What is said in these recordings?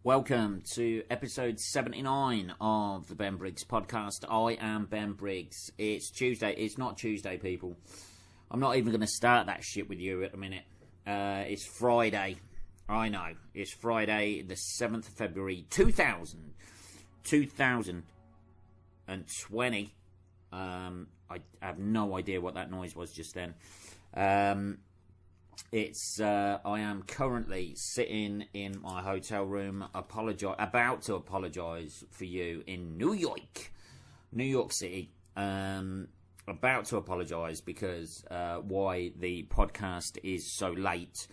Welcome to episode 79 of the Ben Briggs podcast. I am Ben Briggs. It's Tuesday. It's not Tuesday, people. I'm not even going to start that shit with you at the minute. It's Friday. I know. It's Friday, the 7th of February, 2020. I have no idea what that noise was just then. I am currently sitting in my hotel room, about to apologise for you in New York City. About to apologise because why the podcast is so late.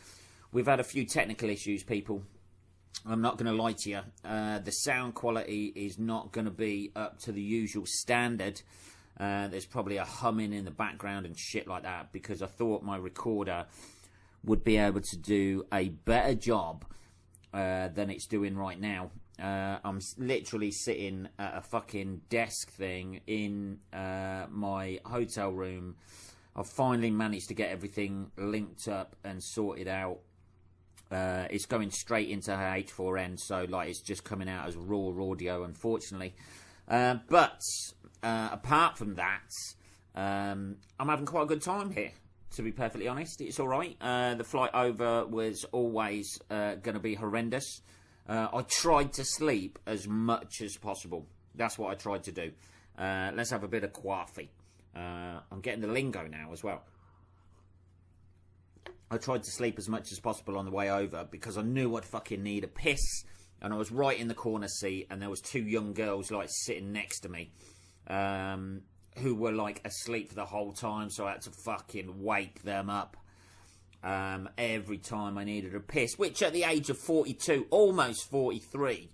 We've had a few technical issues, people. I'm not going to lie to you. The sound quality is not going to be up to the usual standard. There's probably a humming in the background and shit like that because I thought my recorder would be able to do a better job than it's doing right now. I'm literally sitting at a fucking desk thing in my hotel room. I've finally managed to get everything linked up and sorted out. It's going straight into her H4n, so like it's just coming out as raw audio, unfortunately. But apart from that, I'm having quite a good time here. To be perfectly honest, it's all right. The flight over was always going to be horrendous. I tried to sleep as much as possible. That's what I tried to do. Let's have a bit of coffee. I'm getting the lingo now as well. I tried to sleep as much as possible on the way over because I knew I'd fucking need a piss. And I was right in the corner seat and there was two young girls like sitting next to me. Who were like asleep for the whole time, so I had to fucking wake them up every time I needed a piss, which at the age of 42, almost 43,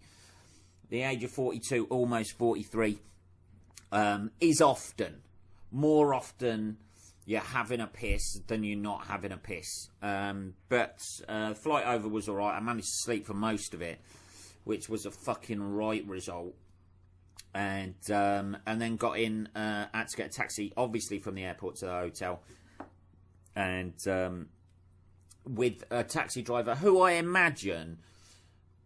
is often, more often you're having a piss than you're not having a piss. But flight over was alright. I managed to sleep for most of it, which was a fucking right result. And then got in, had to get a taxi, obviously from the airport to the hotel. And with a taxi driver who I imagine,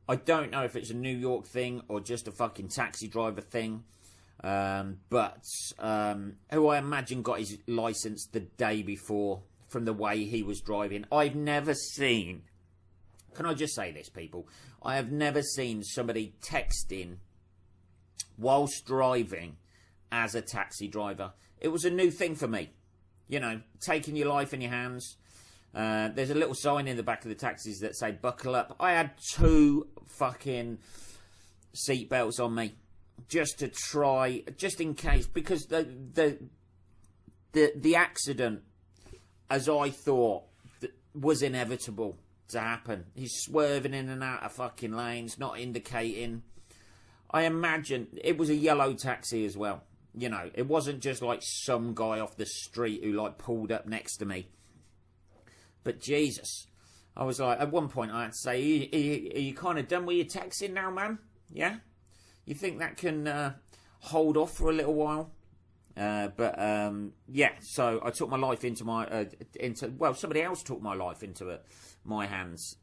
I don't know if it's a New York thing or just a fucking taxi driver thing, but who I imagine got his license the day before from the way he was driving. I've never seen, can I just say this, people? I have never seen somebody texting whilst driving as a taxi driver. It was a new thing for me. You know, taking your life in your hands. There's a little sign in the back of the taxis that say buckle up. I had 2 fucking seatbelts on me just to try, just in case, because the accident, as I thought, was inevitable to happen. He's swerving in and out of fucking lanes, not indicating. I imagine it was a yellow taxi as well. You know, it wasn't just like some guy off the street who like pulled up next to me. But Jesus, I was like, at one point I had to say, are you kind of done with your taxiing now, man? Yeah? You think that can hold off for a little while? Yeah, so I took my life into my, somebody else took my life into my hands.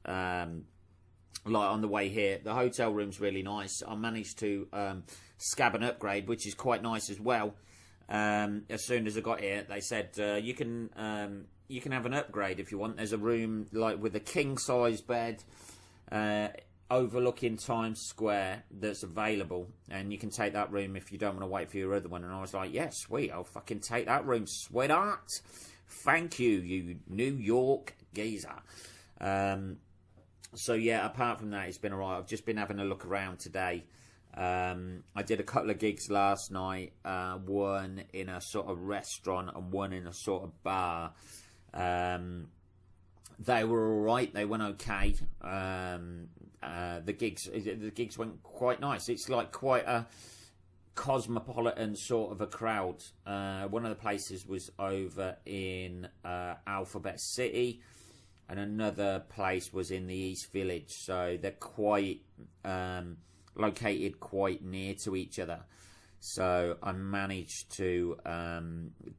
Like on the way here, the hotel room's really nice. I managed to scab an upgrade, which is quite nice as well. As soon as I got here, they said you can have an upgrade if you want. There's a room like with a king size bed overlooking Times Square that's available, and you can take that room if you don't want to wait for your other one. And I was like, yeah, sweet, I'll fucking take that room, sweetheart. Thank you, you New York geezer. So yeah, apart from that, it's been alright. I've just been having a look around today. I did a couple of gigs last night, one in a sort of restaurant and one in a sort of bar. They were alright, they went okay. The gigs went quite nice. It's like quite a cosmopolitan sort of a crowd. One of the places was over in Alphabet City, and another place was in the East Village, so they're quite located quite near to each other. So I managed to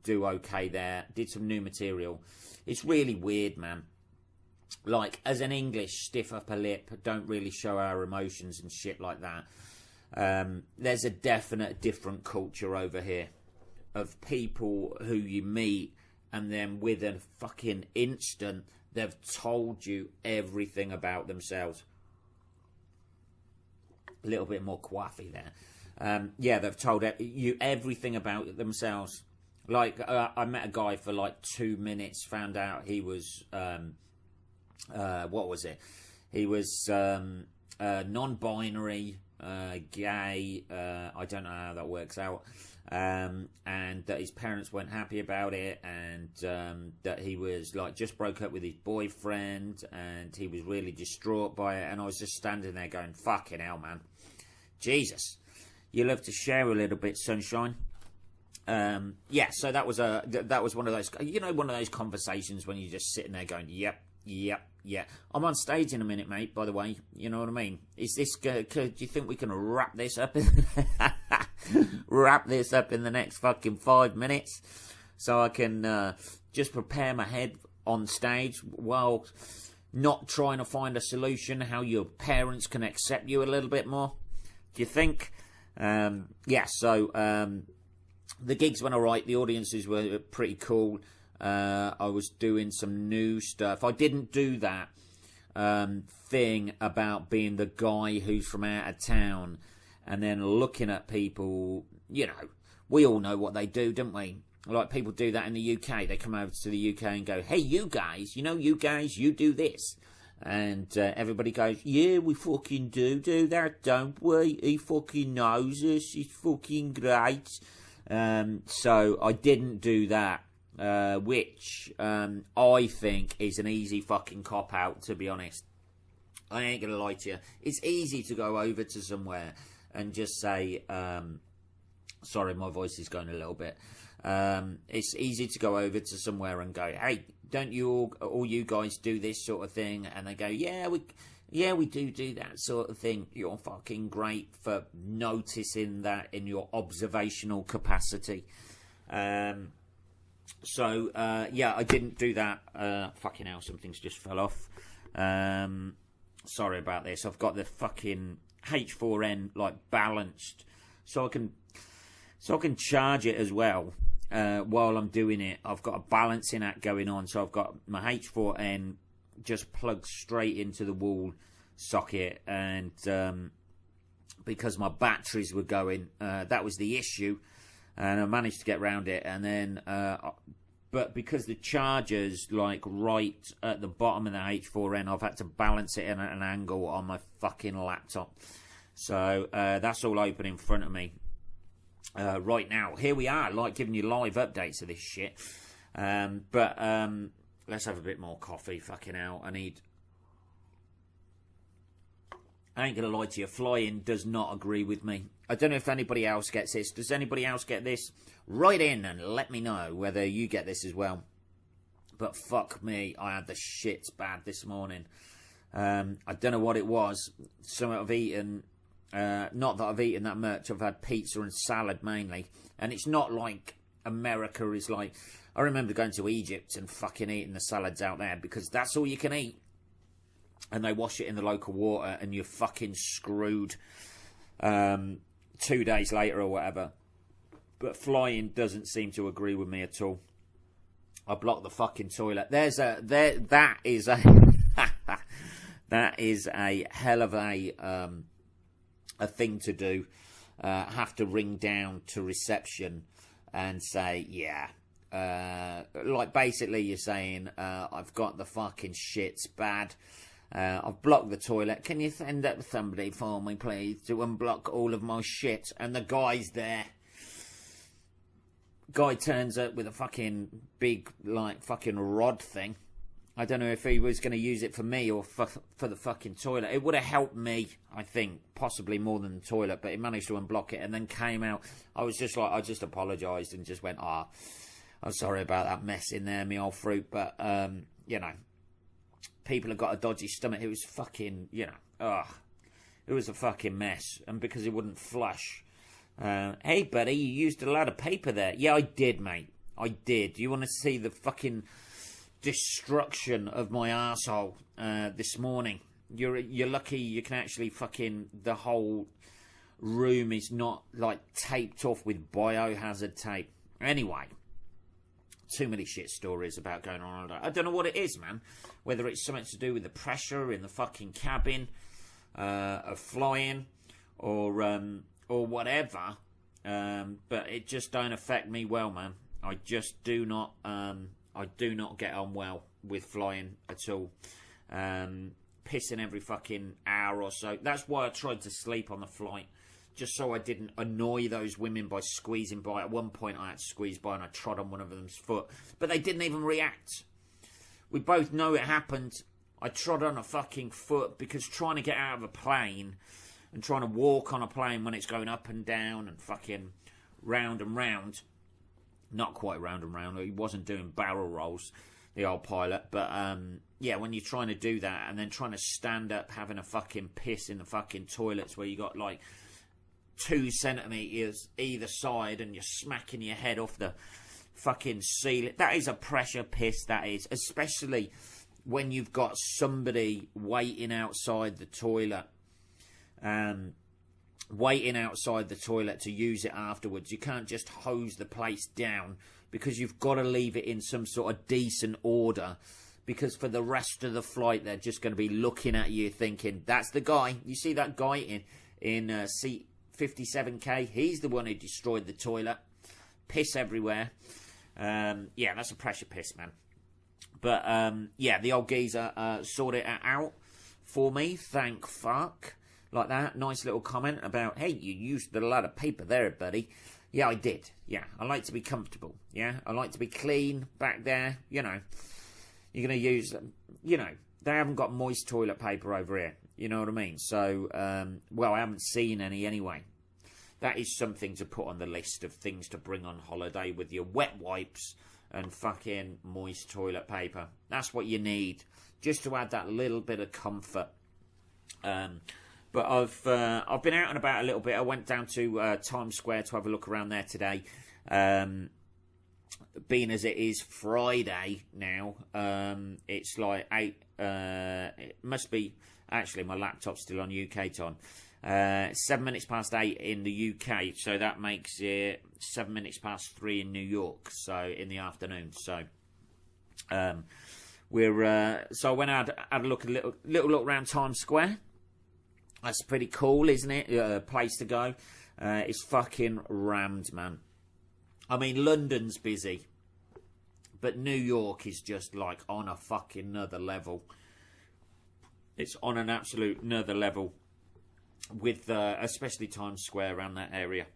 do okay there. Did some new material. It's really weird, man. like, as an English, stiff upper lip, don't really show our emotions and shit like that. There's a definite different culture over here of people who you meet, and then with a fucking instant, they've told you everything about themselves. A little bit more coffee there. Yeah, they've told you everything about themselves. Like, I met a guy for like 2 minutes, found out he was, what was it? He was non-binary, gay, I don't know how that works out. And that his parents weren't happy about it, and that he was like just broke up with his boyfriend, and he was really distraught by it. And I was just standing there going, fucking hell, man, Jesus, you love to share a little bit, sunshine. Yeah, so that was one of those, one of those conversations when you're just sitting there going, yep. I'm on stage in a minute, mate, by the way. You know what I mean? Is this do you think we can wrap this up wrap this up in the next fucking 5 minutes, so I can just prepare my head on stage while not trying to find a solution how your parents can accept you a little bit more? Do you think? Yeah, so the gigs went alright. The audiences were pretty cool. I was doing some new stuff. I didn't do that thing about being the guy who's from out of town and then looking at people. We all know what they do, don't we? Like, people do that in the UK. They come over to the UK and go, hey, you guys, you do this. And everybody goes, yeah, we fucking do that, don't we? He fucking knows us. He's fucking great. So I didn't do that. Which I think is an easy fucking cop-out, to be honest. I ain't gonna lie to you. It's easy to go over to somewhere and just say, sorry, my voice is going a little bit. It's easy to go over to somewhere and go, hey, don't you all you guys do this sort of thing? And they go, yeah, we do that sort of thing. You're fucking great for noticing that in your observational capacity. So, yeah, I didn't do that. Fucking hell, something's just fell off. Sorry about this. I've got the fucking H4n, like, balanced. So I can charge it as well, while I'm doing it. I've got a balancing act going on. So I've got my H4n just plugged straight into the wall socket. And, because my batteries were going, that was the issue. And I managed to get around it, and then, but because the charger's like right at the bottom of the H4n, I've had to balance it in at an angle on my fucking laptop. So that's all open in front of me right now. Here we are, like giving you live updates of this shit. But let's have a bit more coffee. Fucking hell, I ain't gonna lie to you, flying does not agree with me. I don't know if anybody else gets this. Does anybody else get this? Write in and let me know whether you get this as well. But fuck me, I had the shits bad this morning. I don't know what it was. Something I've eaten. Not that I've eaten that much. I've had pizza and salad mainly. And it's not like America is like... I remember going to Egypt and fucking eating the salads out there because that's all you can eat. And they wash it in the local water and you're fucking screwed 2 days later or whatever. But flying doesn't seem to agree with me at all. I blocked the fucking toilet. That is a hell of a thing to do. Have to ring down to reception and say, yeah. Like basically you're saying, I've got the fucking shits bad. I've blocked the toilet. Can you send up somebody for me, please, to unblock all of my shit? And the guy's there. Guy turns up with a fucking big, like, fucking rod thing. I don't know if he was going to use it for me or for the fucking toilet. It would have helped me, I think, possibly more than the toilet, but he managed to unblock it and then came out. I was just like, I just apologised and just went, I'm sorry about that mess in there, me old fruit, but, people have got a dodgy stomach. It was fucking, it was a fucking mess. And because it wouldn't flush. Hey, buddy, you used a lot of paper there. Yeah, I did, mate. I did. You want to see the fucking destruction of my arsehole this morning. You're lucky you can actually the whole room is not like taped off with biohazard tape. Anyway, too many shit stories about going on. I don't know what it is, man. Whether it's something to do with the pressure in the fucking cabin of flying or whatever. But it just don't affect me well, man. I just do not. I do not get on well with flying at all. Pissing every fucking hour or so. That's why I tried to sleep on the flight. Just so I didn't annoy those women by squeezing by. At one point I had to squeeze by and I trod on one of them's foot. But they didn't even react. We both know it happened. I trod on a fucking foot because trying to get out of a plane and trying to walk on a plane when it's going up and down and fucking round and round. Not quite round and round. He wasn't doing barrel rolls, the old pilot. But yeah, when you're trying to do that and then trying to stand up having a fucking piss in the fucking toilets where you got like 2 centimetres either side and you're smacking your head off the fucking ceiling. That is a pressure piss, that is. Especially when you've got somebody waiting outside the toilet. Waiting outside the toilet to use it afterwards. You can't just hose the place down because you've got to leave it in some sort of decent order. Because for the rest of the flight, they're just going to be looking at you thinking, that's the guy. You see that guy in seat 57K, he's the one who destroyed the toilet. Piss everywhere. Yeah, that's a pressure piss, man. But, yeah, the old geezer sorted it out for me, thank fuck. Like that, nice little comment about, hey, you used a lot of paper there, buddy. Yeah, I did. Yeah, I like to be comfortable. Yeah, I like to be clean back there. You know, you're going to use, you know, they haven't got moist toilet paper over here. You know what I mean? So, well, I haven't seen any anyway. That is something to put on the list of things to bring on holiday with your wet wipes and fucking moist toilet paper. That's what you need, just to add that little bit of comfort. But I've been out and about a little bit. I went down to Times Square to have a look around there today. Being as it is Friday now, it's like 8. It must be. Actually, my laptop's still on UK time. 7 minutes past 8 in the UK, so that makes it 7 minutes past 3 in New York. So in the afternoon. So so I went out, had a little look around Times Square. That's pretty cool, isn't it? Place to go. It's fucking rammed, man. I mean, London's busy, but New York is just like on a fucking another level. It's on an absolute another level with especially Times Square around that area.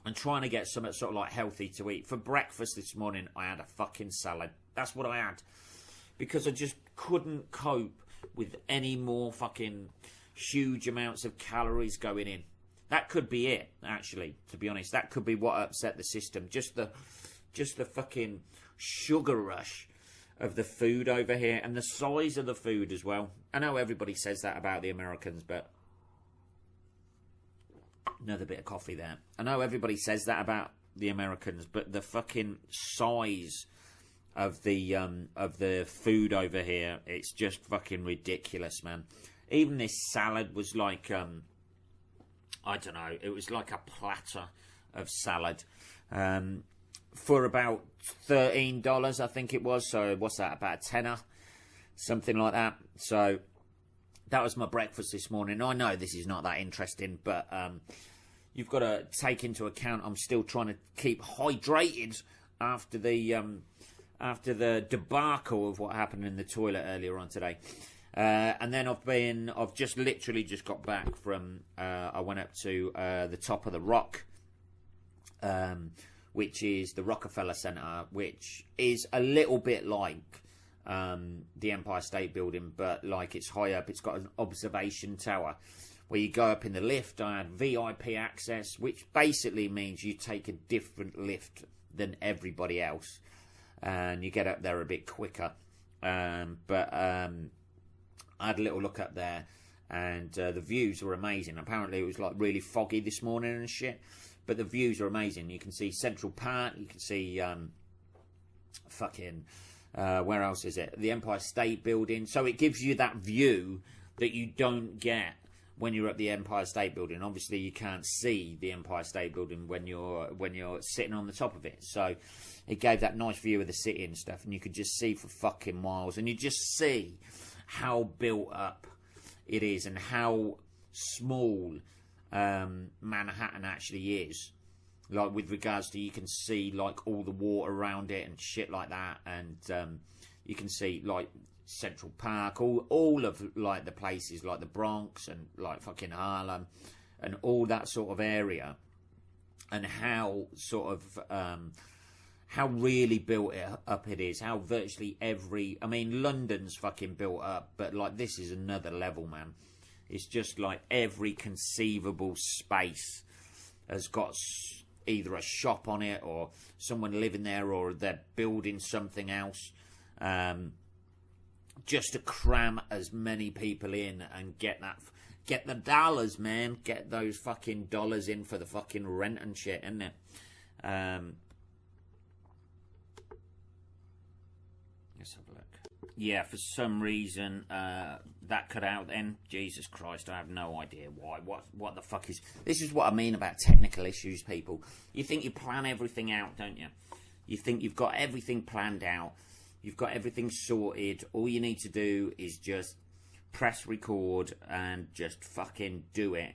And trying to get something sort of like healthy to eat. For breakfast this morning, I had a fucking salad. That's what I had. Because I just couldn't cope with any more fucking huge amounts of calories going in. That could be it, actually, to be honest. That could be what upset the system. Just the fucking sugar rush of the food over here and the size of the food as well. I know everybody says that about the Americans, but another bit of coffee there. I know everybody says that about the Americans, but the fucking size of the food over here, it's just fucking ridiculous, man. Even this salad was like I don't know, it was like a platter of salad. For about $13, I think it was. So what's that, about a tenner? Something like that. So that was my breakfast this morning. I know this is not that interesting, but you've got to take into account I'm still trying to keep hydrated after the debacle of what happened in the toilet earlier on today. And then I've just literally just got back from, I went up to the top of the Rock, which is the Rockefeller Center, which is a little bit like the Empire State Building, but like it's high up. It's got an observation tower where you go up in the lift. I had VIP access, which basically means you take a different lift than everybody else, and you get up there a bit quicker. But I had a little look up there, and the views were amazing. Apparently it was like really foggy this morning and shit, but the views are amazing. You can see Central Park, you can see fucking Where else is it? The Empire State Building. So it gives you that view that you don't get when you're at the Empire State Building. Obviously, you can't see the Empire State Building when you're sitting on the top of it. So it gave that nice view of the city and stuff, and you could just see for fucking miles, and you just see how built up it is and how small Manhattan actually is. Like, with regards to, you can see like all the water around it and shit like that, and you can see like Central Park, all of like the places like the Bronx and like fucking Harlem and all that sort of area, and how sort of how really built up it is, how virtually I mean, London's fucking built up, but like this is another level, man. It's just like every conceivable space has got either a shop on it or someone living there, or they're building something else, just to cram as many people in and get the dollars, man. Get those fucking dollars in for the fucking rent and shit, isn't it? Let's have a look. Yeah, for some reason that cut out then. Jesus Christ, I have no idea why. What the fuck is... This is what I mean about technical issues, people. You think you plan everything out, don't you? You think you've got everything planned out. You've got everything sorted. All you need to do is just press record and just fucking do it.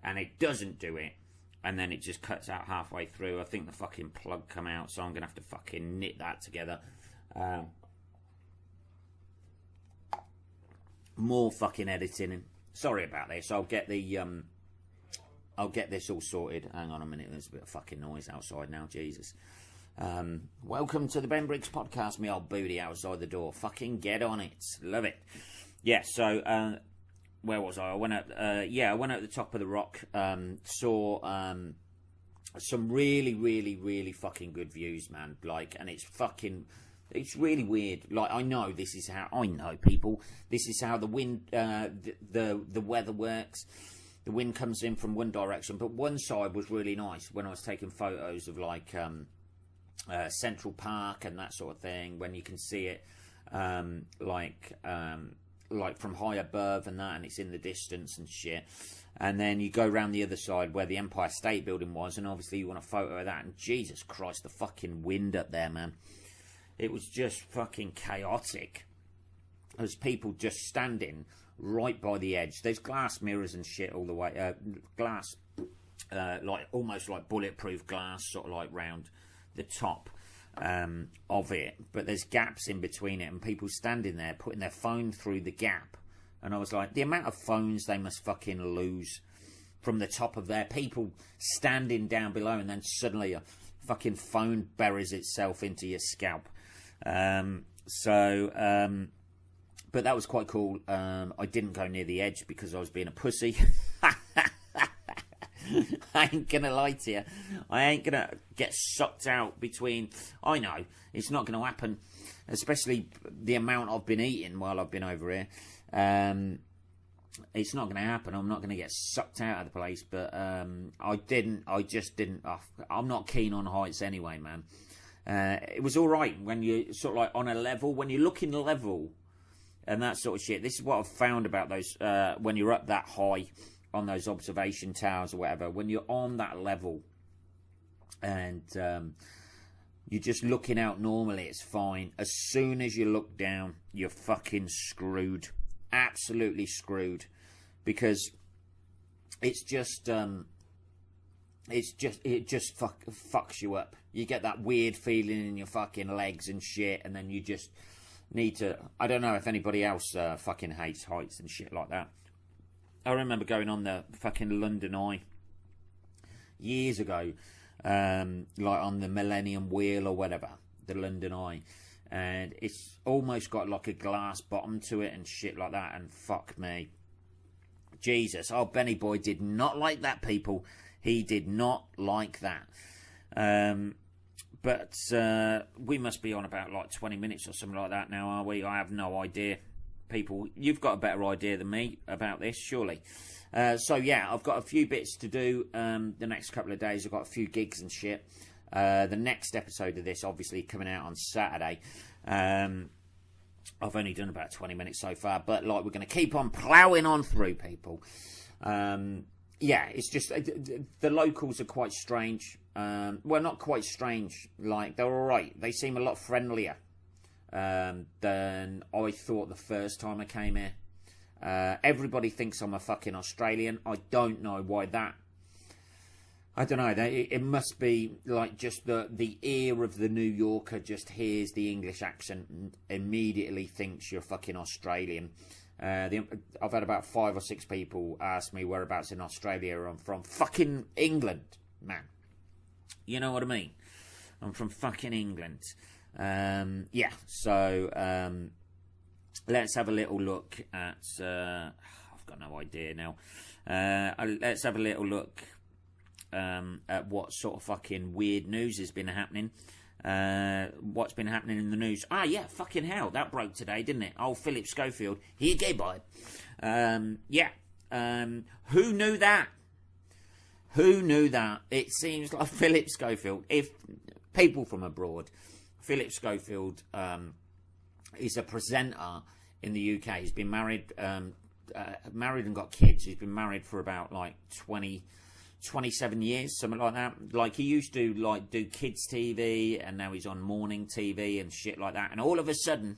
And it doesn't do it. And then it just cuts out halfway through. I think the fucking plug come out, so I'm going to have to fucking knit that together. More fucking editing. Sorry about this. I'll get this all sorted. Hang on a minute. There's a bit of fucking noise outside now. Jesus. Welcome to the Ben Briggs podcast. Me old booty outside the door. Fucking get on it. Love it. Yeah. So where was I? I went up. I went up the top of the rock. Saw some really fucking good views, man. Like, and it's really weird. Like, I know people. This is how the wind, the weather works. The wind comes in from one direction, but one side was really nice when I was taking photos of like Central Park and that sort of thing. When you can see it, like from high above and that, and it's in the distance and shit. And then you go around the other side where the Empire State Building was, and obviously you want a photo of that. And Jesus Christ, the fucking wind up there, man. It was just fucking chaotic. There's people just standing right by the edge. There's glass mirrors and shit all the way. Glass, like almost like bulletproof glass, sort of like round the top of it. But there's gaps in between it, and people standing there putting their phone through the gap. And I was like, the amount of phones they must fucking lose from the top of there. People standing down below, and then suddenly a fucking phone buries itself into your scalp. But that was quite cool. I didn't go near the edge because I was being a pussy. I ain't gonna lie to you. I ain't gonna get sucked out between... I know, it's not gonna happen. Especially the amount I've been eating while I've been over here. It's not gonna happen. I'm not gonna get sucked out of the place. But I just didn't. I'm not keen on heights anyway, man. It was all right when you sort of like on a level, when you're looking level and that sort of shit. This is what I've found about those, when you're up that high on those observation towers or whatever, when you're on that level and you're just looking out normally, it's fine. As soon as you look down, you're fucking screwed. Absolutely screwed. Because it's just... it just fucks you up. You get that weird feeling in your fucking legs and shit, and then you just need to... I don't know if anybody else fucking hates heights and shit like that. I remember going on the fucking London Eye years ago, like on the Millennium Wheel or whatever, the London Eye, and it's almost got like a glass bottom to it and shit like that, and fuck me. Jesus, oh, Benny Boy did not like that, people. He did not like that. But we must be on about like 20 minutes or something like that now, are we? I have no idea. People, you've got a better idea than me about this, surely. So, yeah, I've got a few bits to do the next couple of days. I've got a few gigs and shit. The next episode of this, obviously, coming out on Saturday. I've only done about 20 minutes so far, but like we're going to keep on ploughing on through, people. Yeah, it's just the locals are quite strange. Well, not quite strange. Like, they're all right. They seem a lot friendlier than I thought the first time I came here. Everybody thinks I'm a fucking Australian. I don't know why that. I don't know. It must be like just the ear of the New Yorker just hears the English accent and immediately thinks you're fucking Australian. I've had about 5 or 6 people ask me whereabouts in Australia I'm from. Fucking England, man. You know what I mean? I'm from fucking England. Yeah, so let's have a little look at... I've got no idea now. Let's have a little look at what sort of fucking weird news has been happening. What's been happening in the news? Ah, yeah, fucking hell, that broke today, didn't it? Oh, Philip Schofield, he a gay boy. Yeah, who knew that? Who knew that? It seems like Philip Schofield, if people from abroad, Philip Schofield is a presenter in the UK. He's been married and got kids. He's been married for about like 27 years, something like that. Like, he used to like do kids TV, and now he's on morning TV and shit like that. And all of a sudden,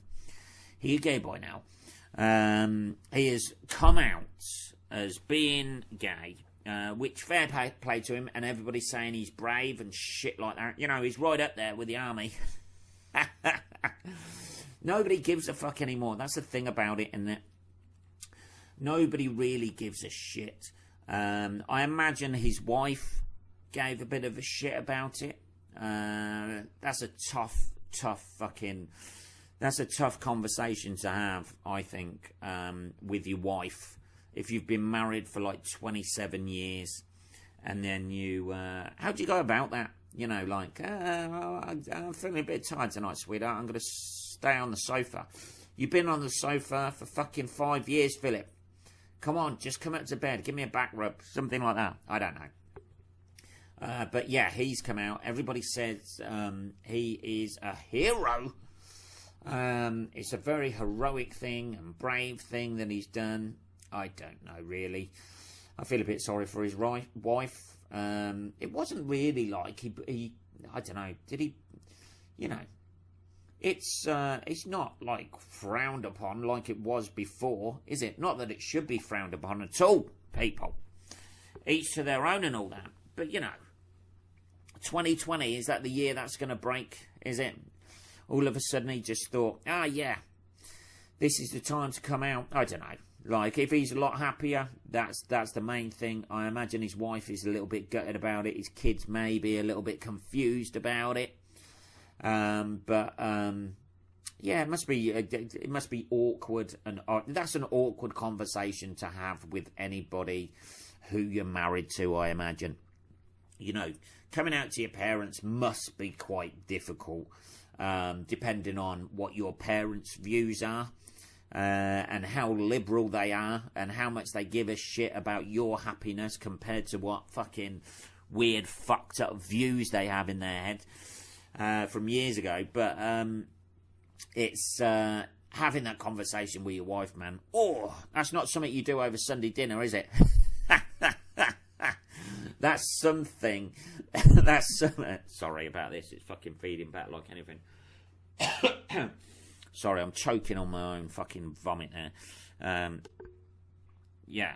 he's a gay boy now. He has come out as being gay, which fair play to him. And everybody's saying he's brave and shit like that. You know, he's right up there with the army. Nobody gives a fuck anymore. That's the thing about it, isn't it? Nobody really gives a shit. I imagine his wife gave a bit of a shit about it. That's a tough conversation to have, I think, with your wife. If you've been married for like 27 years, and then you, how do you go about that? You know, like, I'm feeling a bit tired tonight, sweetheart. I'm going to stay on the sofa. You've been on the sofa for fucking 5 years, Philip. Come on, just come up to bed. Give me a back rub. Something like that. I don't know. But yeah, he's come out. Everybody says he is a hero. It's a very heroic thing and brave thing that he's done. I don't know, really. I feel a bit sorry for his wife. It wasn't really like he I don't know, did he, you know, it's not like frowned upon like it was before, is it? Not that it should be frowned upon at all, people. Each to their own and all that. But, you know, 2020, is that the year that's going to break, is it? All of a sudden he just thought, yeah, this is the time to come out. I don't know. Like, if he's a lot happier, that's the main thing. I imagine his wife is a little bit gutted about it. His kids may be a little bit confused about it. Yeah, it must be awkward, and that's an awkward conversation to have with anybody who you're married to, I imagine. You know, coming out to your parents must be quite difficult, depending on what your parents' views are, and how liberal they are, and how much they give a shit about your happiness compared to what fucking weird, fucked up views they have in their head. From years ago, but it's having that conversation with your wife, man. Oh, that's not something you do over Sunday dinner, is it? That's something. That's something. Sorry about this. It's fucking feeding back like anything. Sorry, I'm choking on my own fucking vomit there. Yeah.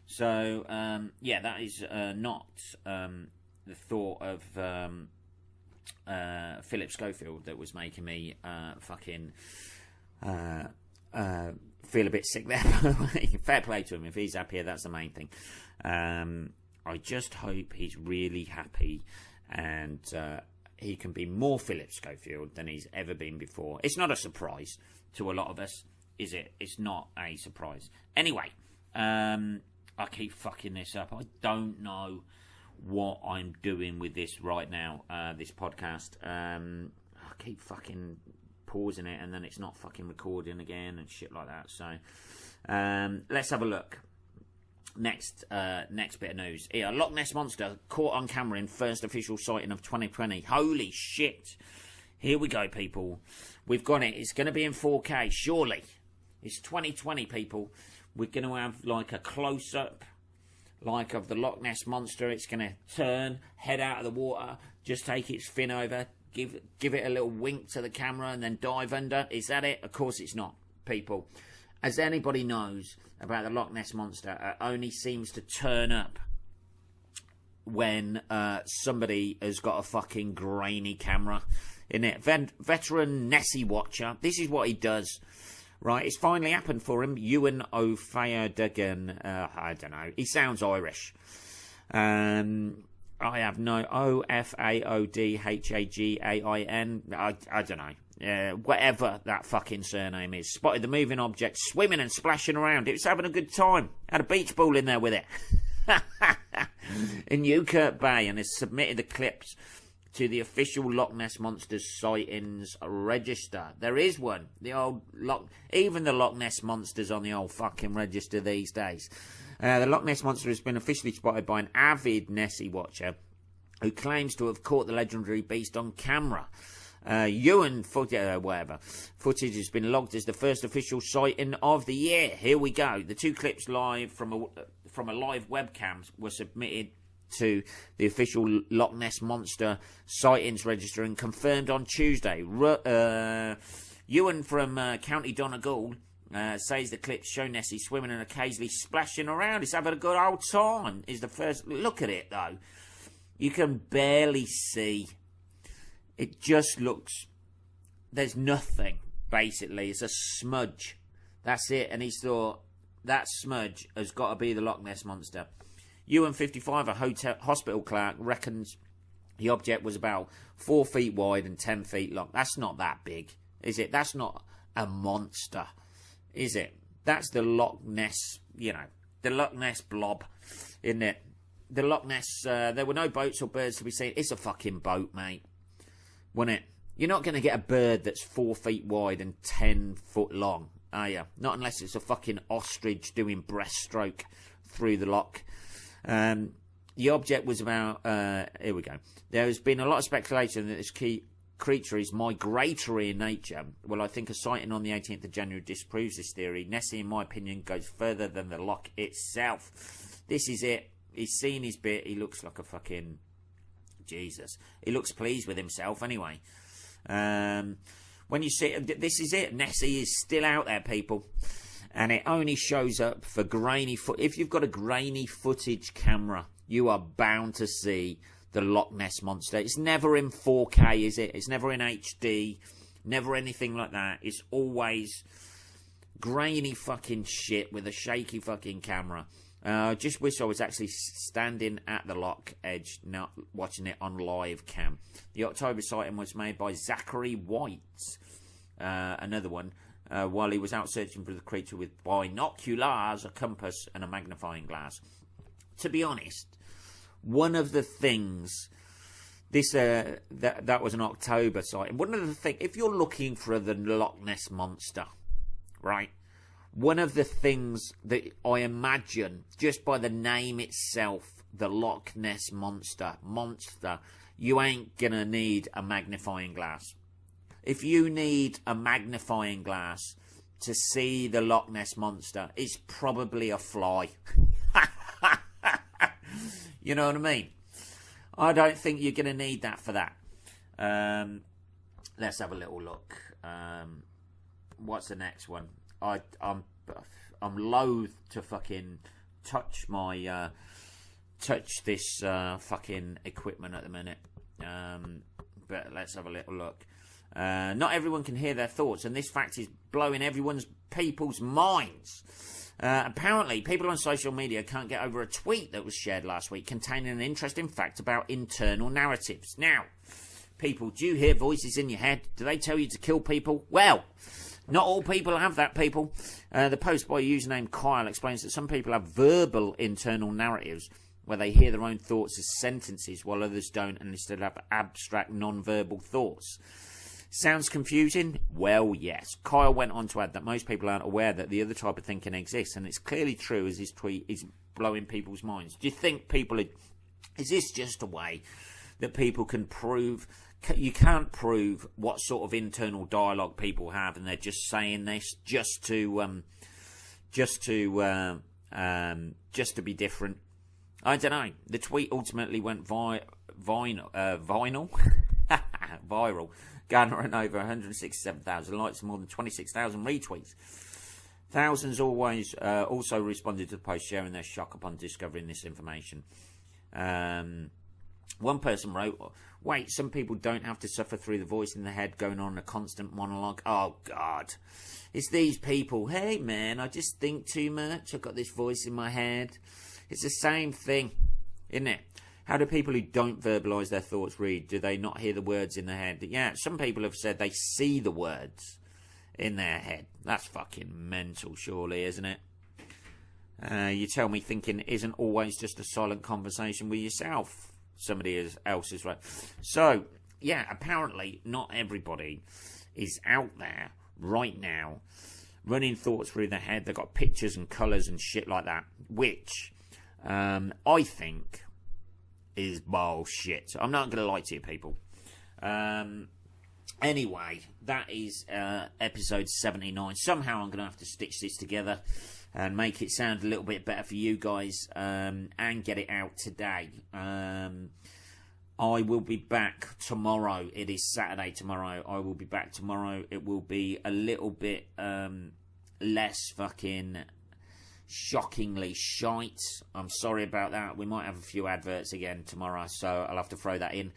So, yeah, that is not the thought of Philip Schofield that was making me fucking feel a bit sick there. Fair play to him. If he's happier, that's the main thing. I just hope he's really happy, and he can be more Philip Schofield than he's ever been before. It's not a surprise to a lot of us, is it? It's not a surprise. Anyway, I keep fucking this up. I don't know what I'm doing with this right now, this podcast. I keep fucking pausing it, and then it's not fucking recording again and shit like that. So let's have a look. Next bit of news. Here, Loch Ness Monster caught on camera in first official sighting of 2020. Holy shit. Here we go, people. We've got it. It's going to be in 4K, surely. It's 2020, people. We're going to have, like, a close-up, like, of the Loch Ness Monster. It's going to turn, head out of the water, just take its fin over, give it a little wink to the camera, and then dive under. Is that it? Of course it's not, people. As anybody knows about the Loch Ness Monster, it only seems to turn up when somebody has got a fucking grainy camera in it. Veteran Nessie watcher, this is what he does. Right, it's finally happened for him. Ewan O'Feardagan, I don't know. He sounds Irish. I have no O'Faodhagain. I don't know. Whatever that fucking surname is. Spotted the moving object swimming and splashing around. It was having a good time. Had a beach ball in there with it. In Newkirk Bay, and has submitted the clips to the official Loch Ness Monsters Sightings register. There is one. Even the Loch Ness Monster's on the old fucking register these days. The Loch Ness Monster has been officially spotted by an avid Nessie watcher who claims to have caught the legendary beast on camera. Ewan footage has been logged as the first official sighting of the year. Here we go. The two clips live from a live webcam were submitted to the official Loch Ness Monster Sightings register and confirmed on Tuesday. Ewan from County Donegal says the clips show Nessie swimming and occasionally splashing around. He's having a good old time. Is the first look at it though. You can barely see. It just looks. There's nothing basically. It's a smudge. That's it. And he's thought that smudge has got to be the Loch Ness Monster. Ewan 55, a hospital clerk, reckons the object was about 4 feet wide and 10 feet long. That's not that big, is it? That's not a monster, is it? That's the Loch Ness, the Loch Ness blob, isn't it? The Loch Ness, there were no boats or birds to be seen. It's a fucking boat, mate, wasn't it? You're not going to get a bird that's 4 feet wide and 10 foot long, are you? Not unless it's a fucking ostrich doing breaststroke through the loch. The object was about, here we go. There has been a lot of speculation that this creature is migratory in nature. Well, I think a sighting on the 18th of January disproves this theory. Nessie, in my opinion, goes further than the loch itself. This is it. He's seen his bit. He looks like a fucking Jesus. He looks pleased with himself anyway. When you see, this is it. Nessie is still out there, people. And it only shows up for grainy If you've got a grainy footage camera, you are bound to see the Loch Ness Monster. It's never in 4K, is it? It's never in HD. Never anything like that. It's always grainy fucking shit with a shaky fucking camera. Just wish I was actually standing at the loch edge, not watching it on live cam. The October sighting was made by Zachary White. Another one. While he was out searching for the creature with binoculars, a compass, and a magnifying glass. To be honest, one of the things that was an October sighting. One of the things, if you're looking for the Loch Ness Monster, right? One of the things that I imagine, just by the name itself, the Loch Ness Monster, you ain't gonna need a magnifying glass. If you need a magnifying glass to see the Loch Ness Monster, it's probably a fly. You know what I mean? I don't think you're going to need that for that. Let's have a little look. What's the next one? I'm loath to fucking touch my this fucking equipment at the minute. But let's have a little look. Not everyone can hear their thoughts, and this fact is blowing people's minds. Apparently, people on social media can't get over a tweet that was shared last week containing an interesting fact about internal narratives. Now, people, do you hear voices in your head? Do they tell you to kill people? Well, not all people have that, people. The post by username Kyle explains that some people have verbal internal narratives where they hear their own thoughts as sentences while others don't and instead have abstract non-verbal thoughts. Sounds confusing? Well, yes. Kyle went on to add that most people aren't aware that the other type of thinking exists, and it's clearly true as his tweet is blowing people's minds. Do you think people are... Is this just a way that people can prove... You can't prove what sort of internal dialogue people have, and they're just saying this just to be different. I don't know. The tweet ultimately went viral, garnering over 167,000 likes and more than 26,000 retweets. Thousands also responded to the post, sharing their shock upon discovering this information. One person wrote, "Wait, some people don't have to suffer through the voice in the head going on a constant monologue. Oh, God. It's these people. Hey, man, I just think too much. I've got this voice in my head." It's the same thing, isn't it? How do people who don't verbalise their thoughts read? Do they not hear the words in their head? Yeah, some people have said they see the words in their head. That's fucking mental, surely, isn't it? You tell me thinking isn't always just a silent conversation with yourself. Somebody else is right. So, yeah, apparently not everybody is out there right now running thoughts through their head. They've got pictures and colours and shit like that, which I think is bullshit. I'm not going to lie to you, people. Anyway, that is episode 79. Somehow I'm going to have to stitch this together and make it sound a little bit better for you guys, and get it out today. I will be back tomorrow. It is Saturday tomorrow. I will be back tomorrow. It will be a little bit less fucking shockingly shite. I'm sorry about that. We might have a few adverts again tomorrow, so I'll have to throw that in.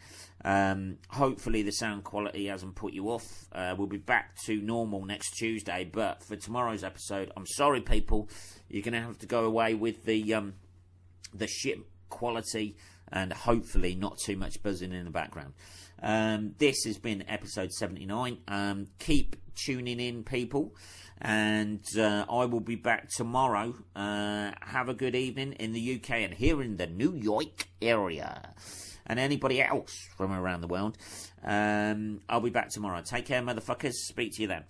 Hopefully the sound quality hasn't put you off. We'll be back to normal next Tuesday, but for tomorrow's episode, I'm sorry, people. You're going to have to go away with the shit quality and hopefully not too much buzzing in the background. This has been episode 79. Keep tuning in, people, and I will be back tomorrow. Have a good evening in the UK and here in the New York area, and anybody else from around the world. I'll be back tomorrow. Take care, motherfuckers. Speak to you then.